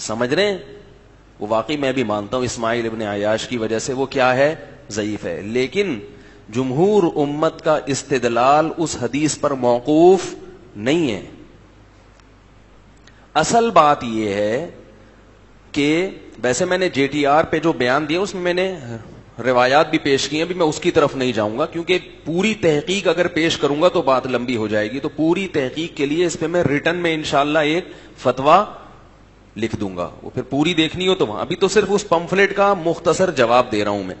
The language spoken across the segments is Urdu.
سمجھ رہے ہیں؟ وہ واقعی میں بھی مانتا ہوں اسماعیل ابن عیاش کی وجہ سے وہ کیا ہے؟ ضعیف ہے، لیکن جمہور امت کا استدلال اس حدیث پر موقوف نہیں ہے۔ اصل بات یہ ہے کہ ویسے میں نے جے ٹی آر پہ جو بیان دیا اس میں نے روایات بھی پیش کی ہیں، ابھی میں اس کی طرف نہیں جاؤں گا کیونکہ پوری تحقیق اگر پیش کروں گا تو بات لمبی ہو جائے گی، تو پوری تحقیق کے لیے اس پہ میں ریٹن میں انشاءاللہ ایک فتویٰ لکھ دوں گا، وہ پھر پوری دیکھنی ہو تو وہاں، ابھی تو صرف اس پمفلٹ کا مختصر جواب دے رہا ہوں میں۔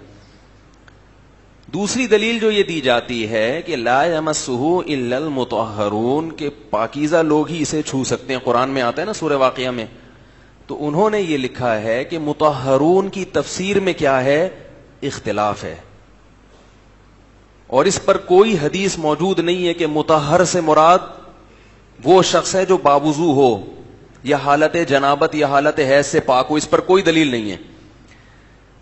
دوسری دلیل جو یہ دی جاتی ہے کہ لا یمسہ الا المطہرون، کہ پاکیزہ لوگ ہی اسے چھو سکتے ہیں، قرآن میں آتا ہے نا سورہ واقعہ میں، تو انہوں نے یہ لکھا ہے کہ مطہرون کی تفسیر میں کیا ہے؟ اختلاف ہے، اور اس پر کوئی حدیث موجود نہیں ہے کہ مطہر سے مراد وہ شخص ہے جو باوضو ہو یا حالت جنابت یا حالت حیض سے پاک ہو، اس پر کوئی دلیل نہیں ہے۔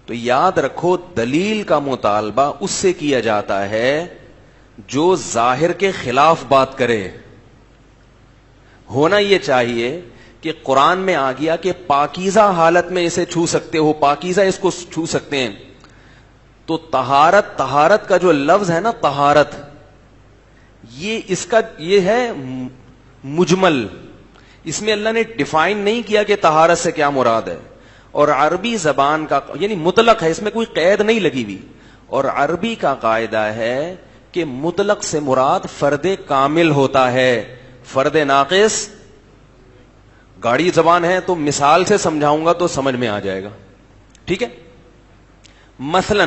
تو یاد رکھو دلیل کا مطالبہ اس سے کیا جاتا ہے جو ظاہر کے خلاف بات کرے۔ ہونا یہ چاہیے کہ قرآن میں آ گیا کہ پاکیزہ حالت میں اسے چھو سکتے ہو، پاکیزہ اس کو چھو سکتے ہیں، تو طہارت کا جو لفظ ہے نا طہارت، یہ ہے مجمل، اس میں اللہ نے ڈیفائن نہیں کیا کہ طہارت سے کیا مراد ہے، اور عربی زبان کا یعنی مطلق ہے، اس میں کوئی قید نہیں لگی ہوئی، اور عربی کا قاعدہ ہے کہ مطلق سے مراد فرد کامل ہوتا ہے، فرد ناقص گاڑی زبان ہے تو مثال سے سمجھاؤں گا تو سمجھ میں آ جائے گا، ٹھیک ہے؟ مثلا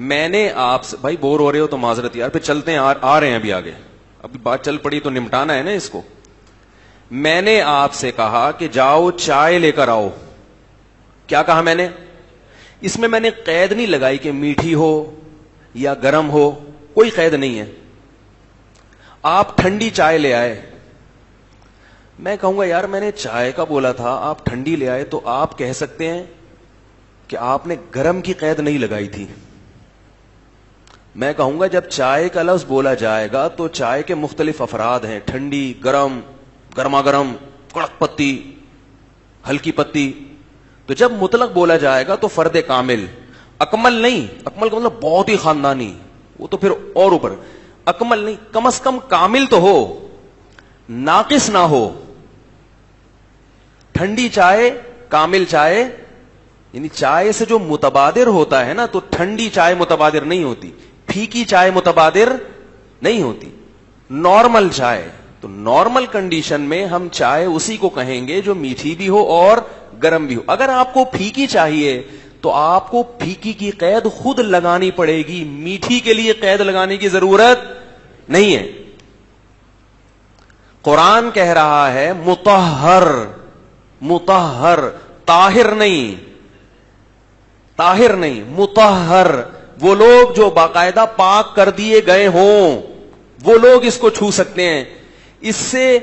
میں نے آپ سے، بھائی بور ہو رہے ہو تو معذرت یار، پھر چلتے ہیں، آ رہے ہیں ابھی آگے، ابھی بات چل پڑی تو نمٹانا ہے نا اس کو۔ میں نے آپ سے کہا کہ جاؤ چائے لے کر آؤ، کیا کہا میں نے؟ اس میں میں نے قید نہیں لگائی کہ میٹھی ہو یا گرم ہو، کوئی قید نہیں ہے۔ آپ ٹھنڈی چائے لے آئے، میں کہوں گا یار میں نے چائے کا بولا تھا، آپ ٹھنڈی لے آئے، تو آپ کہہ سکتے ہیں کہ آپ نے گرم کی قید نہیں لگائی تھی۔ میں کہوں گا جب چائے کا لفظ بولا جائے گا تو چائے کے مختلف افراد ہیں، ٹھنڈی، گرم، گرما گرم، کڑک پتی، ہلکی پتی، تو جب مطلق بولا جائے گا تو فرد کامل، اکمل نہیں، اکمل کا مطلب بہت ہی خاندانی، وہ تو پھر اور اوپر، اکمل نہیں، کم از کم کامل تو ہو، ناقص نہ ہو۔ ٹھنڈی چائے، کامل چائے، یعنی چائے سے جو متبادر ہوتا ہے نا، تو ٹھنڈی چائے متبادر نہیں ہوتی، پھیکی چائے متبادر نہیں ہوتی، نارمل چائے۔ تو نارمل کنڈیشن میں ہم چائے اسی کو کہیں گے جو میٹھی بھی ہو اور گرم بھی ہو۔ اگر آپ کو پھیکی چاہیے تو آپ کو پھیکی کی قید خود لگانی پڑے گی، میٹھی کے لیے قید لگانے کی ضرورت نہیں ہے۔ قرآن کہہ رہا ہے مطہر، مطہر، طاہر نہیں، طاہر نہیں، مطہر، وہ لوگ جو باقاعدہ پاک کر دیے گئے ہوں وہ لوگ اس کو چھو سکتے ہیں۔ اس سے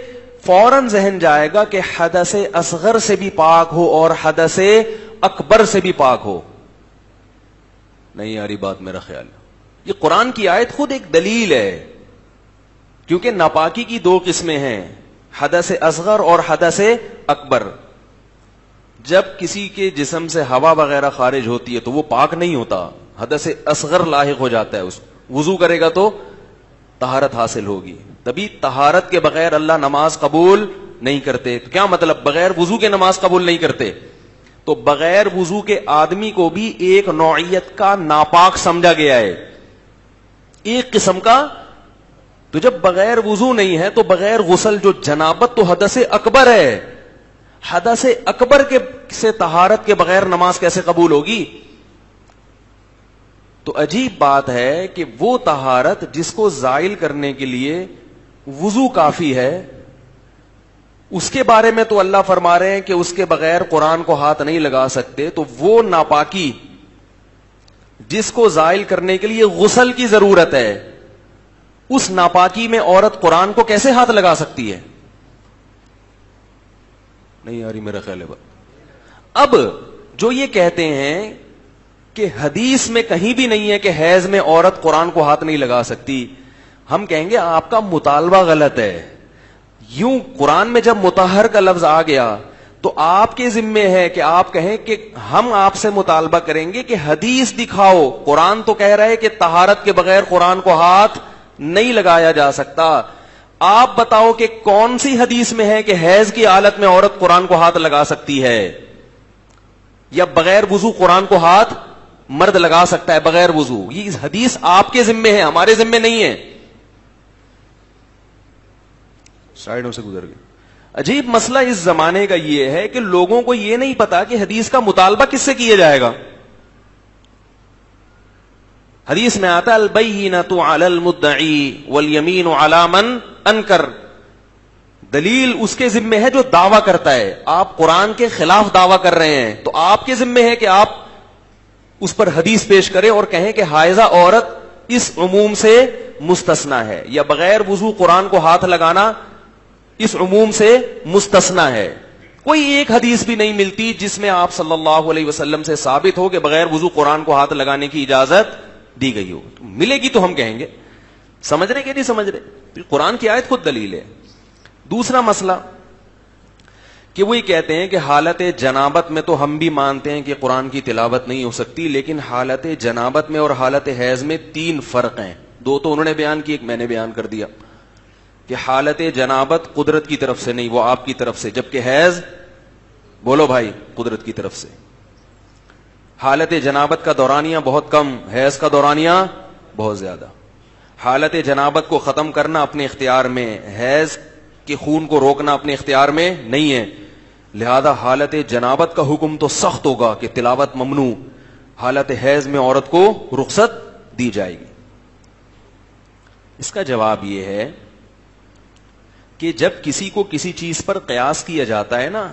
فوراً ذہن جائے گا کہ حدث اصغر سے بھی پاک ہو اور حدث اکبر سے بھی پاک ہو۔ نہیں یاری بات میرا خیال، یہ قرآن کی آیت خود ایک دلیل ہے، کیونکہ ناپاکی کی دو قسمیں ہیں، حدث اصغر اور حدث اکبر۔ جب کسی کے جسم سے ہوا وغیرہ خارج ہوتی ہے تو وہ پاک نہیں ہوتا، حدث اصغر لاحق ہو جاتا ہے، اس وضو کرے گا تو طہارت حاصل ہوگی۔ تبھی طہارت کے بغیر اللہ نماز قبول نہیں کرتے۔ تو کیا مطلب بغیر وضو کے نماز قبول نہیں کرتے؟ تو بغیر وضو کے آدمی کو بھی ایک نوعیت کا ناپاک سمجھا گیا ہے، ایک قسم کا۔ تو جب بغیر وضو نہیں ہے تو بغیر غسل جو جنابت تو حدث اکبر ہے، حدث اکبر کے سے طہارت کے بغیر نماز کیسے قبول ہوگی؟ تو عجیب بات ہے کہ وہ طہارت جس کو زائل کرنے کے لیے وضو کافی ہے، اس کے بارے میں تو اللہ فرما رہے ہیں کہ اس کے بغیر قرآن کو ہاتھ نہیں لگا سکتے، تو وہ ناپاکی جس کو زائل کرنے کے لیے غسل کی ضرورت ہے، اس ناپاکی میں عورت قرآن کو کیسے ہاتھ لگا سکتی ہے؟ نہیں یاری میرا خیال ہے۔ اب جو یہ کہتے ہیں کہ حدیث میں کہیں بھی نہیں ہے کہ حیض میں عورت قرآن کو ہاتھ نہیں لگا سکتی، ہم کہیں گے آپ کا مطالبہ غلط ہے۔ یوں قرآن میں جب مطہر کا لفظ آ گیا تو آپ کے ذمے ہے کہ آپ کہیں کہ ہم آپ سے مطالبہ کریں گے کہ حدیث دکھاؤ. قرآن تو کہہ رہے کہ طہارت کے بغیر قرآن کو ہاتھ نہیں لگایا جا سکتا. آپ بتاؤ کہ کون سی حدیث میں ہے کہ حیض کی حالت میں عورت قرآن کو ہاتھ لگا سکتی ہے, یا بغیر وضو قرآن کو ہاتھ مرد لگا سکتا ہے بغیر وضو. یہ حدیث آپ کے ذمے ہے, ہمارے ذمے نہیں ہے. سائڈوں سے گزر گئے. عجیب مسئلہ اس زمانے کا یہ ہے کہ لوگوں کو یہ نہیں پتا کہ حدیث کا مطالبہ کس سے کیا جائے گا. حدیث میں آتا البینۃ علی المدعی والیمین علی من انکر. دلیل اس کے ذمے ہے جو دعویٰ کرتا ہے. آپ قرآن کے خلاف دعویٰ کر رہے ہیں تو آپ کے ذمے ہے کہ آپ اس پر حدیث پیش کریں اور کہیں کہ حائضہ عورت اس عموم سے مستثنا ہے, یا بغیر وضو قرآن کو ہاتھ لگانا اس عموم سے مستثنا ہے. کوئی ایک حدیث بھی نہیں ملتی جس میں آپ صلی اللہ علیہ وسلم سے ثابت ہو کہ بغیر وضو قرآن کو ہاتھ لگانے کی اجازت دی گئی ہو. ملے گی تو ہم کہیں گے. سمجھ رہے کہ نہیں سمجھ رہے؟ قرآن کی آیت خود دلیل ہے. دوسرا مسئلہ کہ وہی کہتے ہیں کہ حالت جنابت میں تو ہم بھی مانتے ہیں کہ قرآن کی تلاوت نہیں ہو سکتی, لیکن حالت جنابت میں اور حالت حیض میں 3 فرق ہیں. 2 تو انہوں نے بیان کی, ایک میں نے بیان کر دیا کہ حالت جنابت قدرت کی طرف سے نہیں, وہ آپ کی طرف سے, جبکہ حیض بولو بھائی قدرت کی طرف سے. حالت جنابت کا دورانیہ بہت کم, حیض کا دورانیہ بہت زیادہ. حالت جنابت کو ختم کرنا اپنے اختیار میں, حیض کے خون کو روکنا اپنے اختیار میں نہیں ہے. لہذا حالت جنابت کا حکم تو سخت ہوگا کہ تلاوت ممنوع, حالت حیض میں عورت کو رخصت دی جائے گی. اس کا جواب یہ ہے کہ جب کسی کو کسی چیز پر قیاس کیا جاتا ہے نا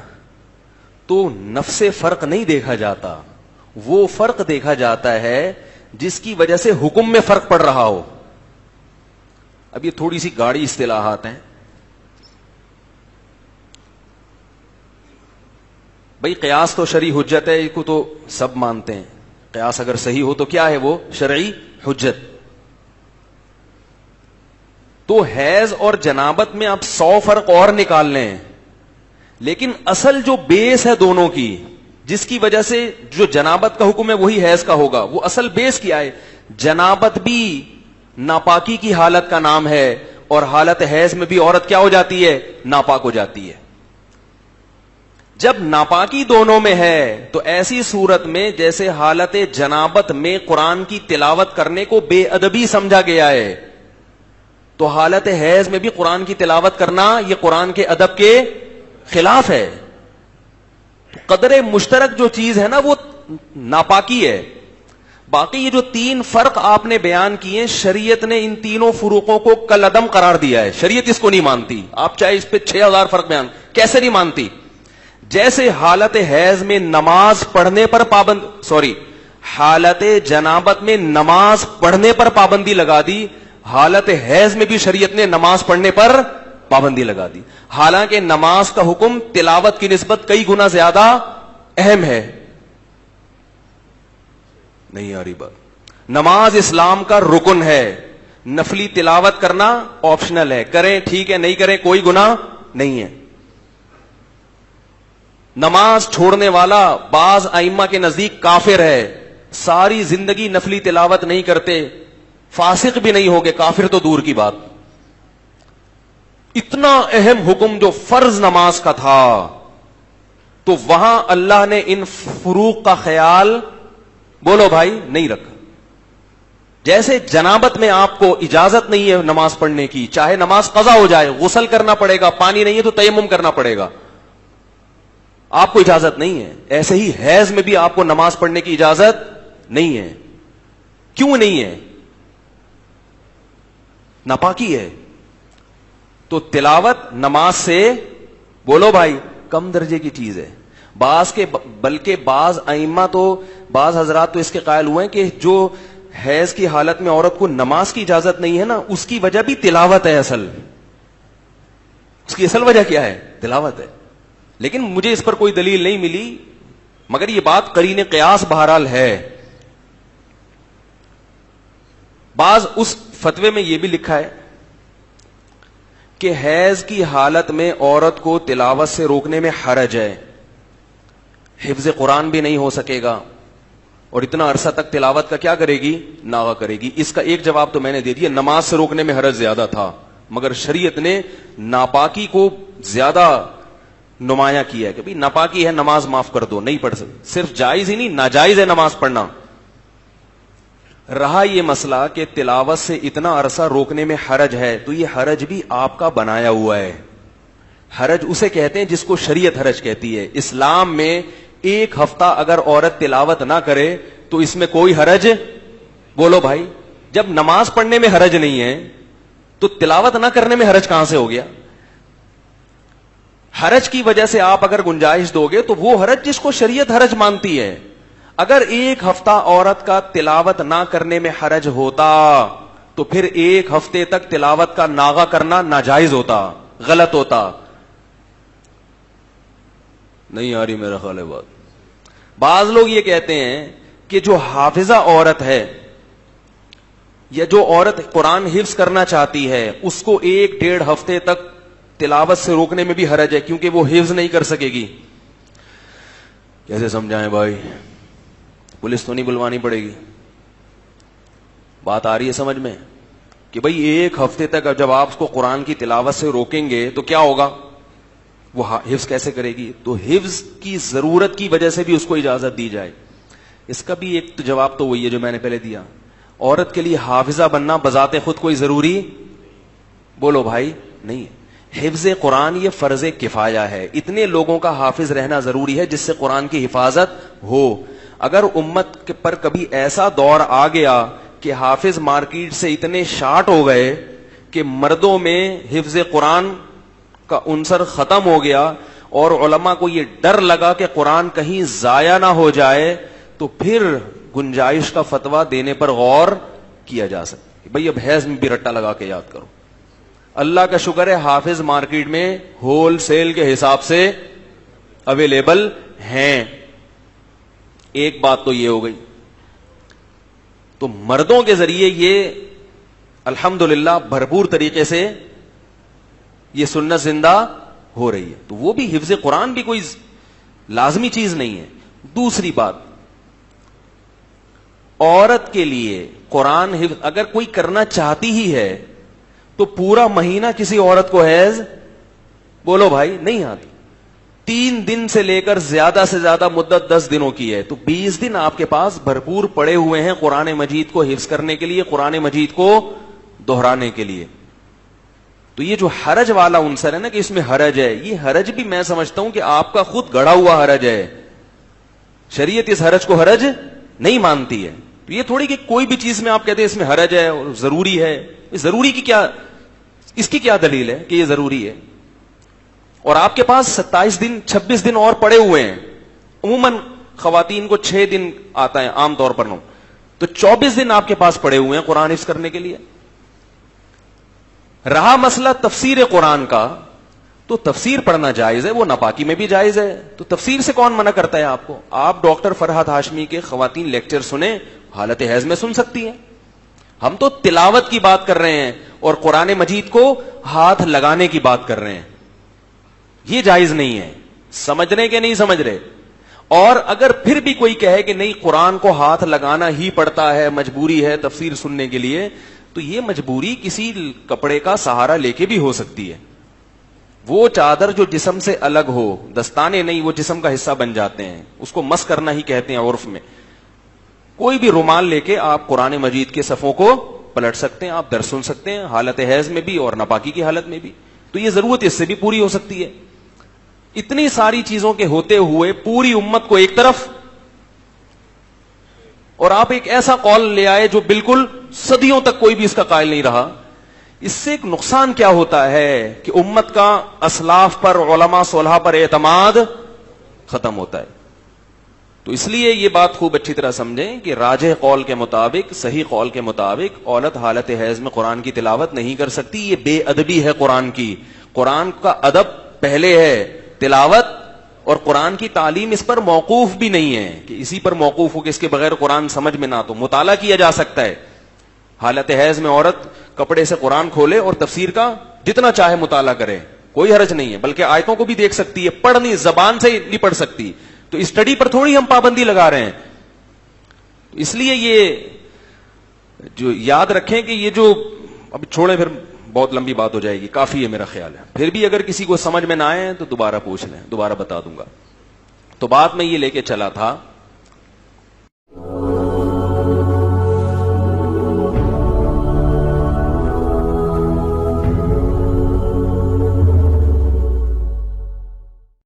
تو نفس فرق نہیں دیکھا جاتا, وہ فرق دیکھا جاتا ہے جس کی وجہ سے حکم میں فرق پڑ رہا ہو. اب یہ تھوڑی سی گاڑی اصطلاحات ہیں بھائی. قیاس تو شرعی حجت ہے, اس کو تو سب مانتے ہیں. قیاس اگر صحیح ہو تو کیا ہے وہ شرعی حجت. تو حیض اور جنابت میں آپ 100 فرق اور نکال لیں, لیکن اصل جو بیس ہے دونوں کی, جس کی وجہ سے جو جنابت کا حکم ہے وہی حیض کا ہوگا, وہ اصل بیس کیا ہے؟ جنابت بھی ناپاکی کی حالت کا نام ہے, اور حالت حیض میں بھی عورت کیا ہو جاتی ہے؟ ناپاک ہو جاتی ہے. جب ناپاکی دونوں میں ہے تو ایسی صورت میں جیسے حالت جنابت میں قرآن کی تلاوت کرنے کو بے ادبی سمجھا گیا ہے, تو حالت حیض میں بھی قرآن کی تلاوت کرنا یہ قرآن کے ادب کے خلاف ہے. قدر مشترک جو چیز ہے نا وہ ناپاکی ہے. باقی یہ جو 3 فرق آپ نے بیان کیے, شریعت نے ان تینوں فروقوں کو کالعدم قرار دیا ہے. شریعت اس کو نہیں مانتی. آپ چاہے اس پہ 6000 فرق بیان, کیسے نہیں مانتی؟ جیسے حالت حیض میں نماز پڑھنے پر حالت جنابت میں نماز پڑھنے پر پابندی لگا دی, حالت حیض میں بھی شریعت نے نماز پڑھنے پر پابندی لگا دی. حالانکہ نماز کا حکم تلاوت کی نسبت کئی گنا زیادہ اہم ہے. نہیں آ رہی بات؟ نماز اسلام کا رکن ہے, نفلی تلاوت کرنا آپشنل ہے, کریں ٹھیک ہے, نہیں کریں کوئی گناہ نہیں ہے. نماز چھوڑنے والا بعض ائمہ کے نزدیک کافر ہے, ساری زندگی نفلی تلاوت نہیں کرتے, فاسق بھی نہیں ہوگے, کافر تو دور کی بات. اتنا اہم حکم جو فرض نماز کا تھا, تو وہاں اللہ نے ان فروق کا خیال بولو بھائی نہیں رکھا. جیسے جنابت میں آپ کو اجازت نہیں ہے نماز پڑھنے کی, چاہے نماز قضا ہو جائے, غسل کرنا پڑے گا, پانی نہیں ہے تو تیمم کرنا پڑے گا, آپ کو اجازت نہیں ہے. ایسے ہی حیض میں بھی آپ کو نماز پڑھنے کی اجازت نہیں ہے. کیوں نہیں ہے؟ ناپاکی ہے. تو تلاوت نماز سے بولو بھائی کم درجے کی چیز ہے. بلکہ بعض ائمہ تو بعض حضرات تو اس کے قائل ہوئے ہیں کہ جو حیض کی حالت میں عورت کو نماز کی اجازت نہیں ہے نا, اس کی وجہ بھی تلاوت ہے. اس کی اصل وجہ کیا ہے؟ تلاوت ہے. لیکن مجھے اس پر کوئی دلیل نہیں ملی, مگر یہ بات قرین قیاس بہرحال ہے. بعض اس فتوے میں یہ بھی لکھا ہے کہ حیض کی حالت میں عورت کو تلاوت سے روکنے میں حرج ہے, حفظ قرآن بھی نہیں ہو سکے گا اور اتنا عرصہ تک تلاوت کا کیا کرے گی؟ ناغہ کرے گی. اس کا ایک جواب تو میں نے دے دیا, نماز سے روکنے میں حرج زیادہ تھا, مگر شریعت نے ناپاکی کو زیادہ نمایاں کیا ہے کہ بھئی ناپاکی ہے, نماز معاف کر دو, نہیں پڑھ سکتے. صرف جائز ہی نہیں, ناجائز ہے نماز پڑھنا. رہا یہ مسئلہ کہ تلاوت سے اتنا عرصہ روکنے میں حرج ہے, تو یہ حرج بھی آپ کا بنایا ہوا ہے. حرج اسے کہتے ہیں جس کو شریعت حرج کہتی ہے. اسلام میں ایک ہفتہ اگر عورت تلاوت نہ کرے تو اس میں کوئی حرج, بولو بھائی, جب نماز پڑھنے میں حرج نہیں ہے تو تلاوت نہ کرنے میں حرج کہاں سے ہو گیا؟ حرج کی وجہ سے آپ اگر گنجائش دو گے تو وہ حرج جس کو شریعت حرج مانتی ہے. اگر ایک ہفتہ عورت کا تلاوت نہ کرنے میں حرج ہوتا تو پھر ایک ہفتے تک تلاوت کا ناغہ کرنا ناجائز ہوتا, غلط ہوتا. نہیں آ رہی میرا خیال ہے بات. بعض لوگ یہ کہتے ہیں کہ جو حافظہ عورت ہے یا جو عورت قرآن حفظ کرنا چاہتی ہے اس کو 1-1.5 ہفتے تک تلاوت سے روکنے میں بھی حرج ہے کیونکہ وہ حفظ نہیں کر سکے گی. کیسے سمجھائیں بھائی؟ پولیس تو نہیں بلوانی پڑے گی؟ بات آ رہی ہے سمجھ میں کہ بھئی 1 ہفتے تک جب آپ اس کو قرآن کی تلاوت سے روکیں گے تو کیا ہوگا؟ وہ حفظ کیسے کرے گی؟ تو حفظ کی ضرورت کی وجہ سے بھی اس کو اجازت دی جائے. اس کا بھی ایک جواب تو وہی ہے جو میں نے پہلے دیا. عورت کے لیے حافظہ بننا بذات خود کوئی ضروری, بولو بھائی, نہیں ہے. حفظ قرآن یہ فرض کفایہ ہے. اتنے لوگوں کا حافظ رہنا ضروری ہے جس سے قرآن کی حفاظت ہو. اگر امت پر کبھی ایسا دور آ گیا کہ حافظ مارکیٹ سے اتنے شارٹ ہو گئے کہ مردوں میں حفظ قرآن کا عنصر ختم ہو گیا اور علماء کو یہ ڈر لگا کہ قرآن کہیں ضائع نہ ہو جائے, تو پھر گنجائش کا فتویٰ دینے پر غور کیا جا سکتا. بھئی اب حیض میں بھی رٹا لگا کے یاد کرو. اللہ کا شکر ہے حافظ مارکیٹ میں ہول سیل کے حساب سے اویلیبل ہیں. ایک بات تو یہ ہو گئی. تو مردوں کے ذریعے یہ الحمدللہ بھرپور طریقے سے یہ سنت زندہ ہو رہی ہے. تو وہ بھی حفظ قرآن بھی کوئی لازمی چیز نہیں ہے. دوسری بات, عورت کے لیے قرآن حفظ اگر کوئی کرنا چاہتی ہی ہے تو پورا مہینہ کسی عورت کو حیض, بولو بھائی, نہیں آتی. 3 دن سے لے کر زیادہ سے زیادہ مدت 10 دنوں کی ہے, تو 20 دن آپ کے پاس بھرپور پڑے ہوئے ہیں قرآن مجید کو حفظ کرنے کے لیے, قرآن مجید کو دہرانے کے لیے. تو یہ جو حرج والا عنصر ہے نا کہ اس میں حرج ہے, یہ حرج بھی میں سمجھتا ہوں کہ آپ کا خود گڑا ہوا حرج ہے. شریعت اس حرج کو حرج نہیں مانتی ہے. تو یہ تھوڑی کہ کوئی بھی چیز میں آپ کہتے ہیں اس میں حرج ہے اور ضروری ہے. ضروری کی کیا, اس کی کیا دلیل ہے کہ یہ ضروری ہے؟ اور آپ کے پاس 27 دن 26 دن اور پڑے ہوئے ہیں. عموماً خواتین کو 6 دن آتا ہے عام طور پر, تو 24 دن آپ کے پاس پڑے ہوئے ہیں قرآن حفظ کرنے کے لیے. رہا مسئلہ تفسیر قرآن کا, تو تفسیر پڑھنا جائز ہے, وہ ناپاکی میں بھی جائز ہے. تو تفسیر سے کون منع کرتا ہے آپ کو؟ آپ ڈاکٹر فرحت ہاشمی کے خواتین لیکچر سنیں, حالت حیض میں سن سکتی ہیں. ہم تو تلاوت کی بات کر رہے ہیں اور قرآن مجید کو ہاتھ لگانے کی بات کر رہے ہیں. یہ جائز نہیں ہے. سمجھ رہے کہ نہیں سمجھ رہے؟ اور اگر پھر بھی کوئی کہے کہ نہیں قرآن کو ہاتھ لگانا ہی پڑتا ہے, مجبوری ہے تفسیر سننے کے لیے, تو یہ مجبوری کسی کپڑے کا سہارا لے کے بھی ہو سکتی ہے. وہ چادر جو جسم سے الگ ہو, دستانے نہیں, وہ جسم کا حصہ بن جاتے ہیں, اس کو مس کرنا ہی کہتے ہیں عرف میں. کوئی بھی رومال لے کے آپ قرآن مجید کے صفوں کو پلٹ سکتے ہیں, آپ درس سن سکتے ہیں حالت حیض میں بھی اور ناپاکی کی حالت میں بھی. تو یہ ضرورت اس سے بھی پوری ہو سکتی ہے. اتنی ساری چیزوں کے ہوتے ہوئے پوری امت کو ایک طرف, اور آپ ایک ایسا قول لے آئے جو بالکل صدیوں تک کوئی بھی اس کا قائل نہیں رہا. اس سے ایک نقصان کیا ہوتا ہے کہ امت کا اسلاف پر, علماء صلحاء پر اعتماد ختم ہوتا ہے. تو اس لیے یہ بات خوب اچھی طرح سمجھیں کہ راجح قول کے مطابق, صحیح قول کے مطابق عورت حالت حیض میں قرآن کی تلاوت نہیں کر سکتی. یہ بے ادبی ہے قرآن کی. قرآن کا ادب پہلے ہے تلاوت, اور قرآن کی تعلیم اس پر موقوف بھی نہیں ہے کہ اسی پر موقوف ہو کہ اس کے بغیر قرآن سمجھ میں نہ. تو مطالعہ کیا جا سکتا ہے. حالت حیض میں عورت کپڑے سے قرآن کھولے اور تفسیر کا جتنا چاہے مطالعہ کرے, کوئی حرج نہیں ہے. بلکہ آیتوں کو بھی دیکھ سکتی ہے, پڑھ نہیں, زبان سے نہیں پڑھ سکتی. تو اسٹڈی پر تھوڑی ہم پابندی لگا رہے ہیں. اس لیے یہ جو یاد رکھیں کہ یہ جو اب چھوڑیں, پھر بہت لمبی بات ہو جائے گی, کافی ہے میرا خیال ہے. پھر بھی اگر کسی کو سمجھ میں نہ آئے تو دوبارہ پوچھ لیں, دوبارہ بتا دوں گا. تو بات میں یہ لے کے چلا تھا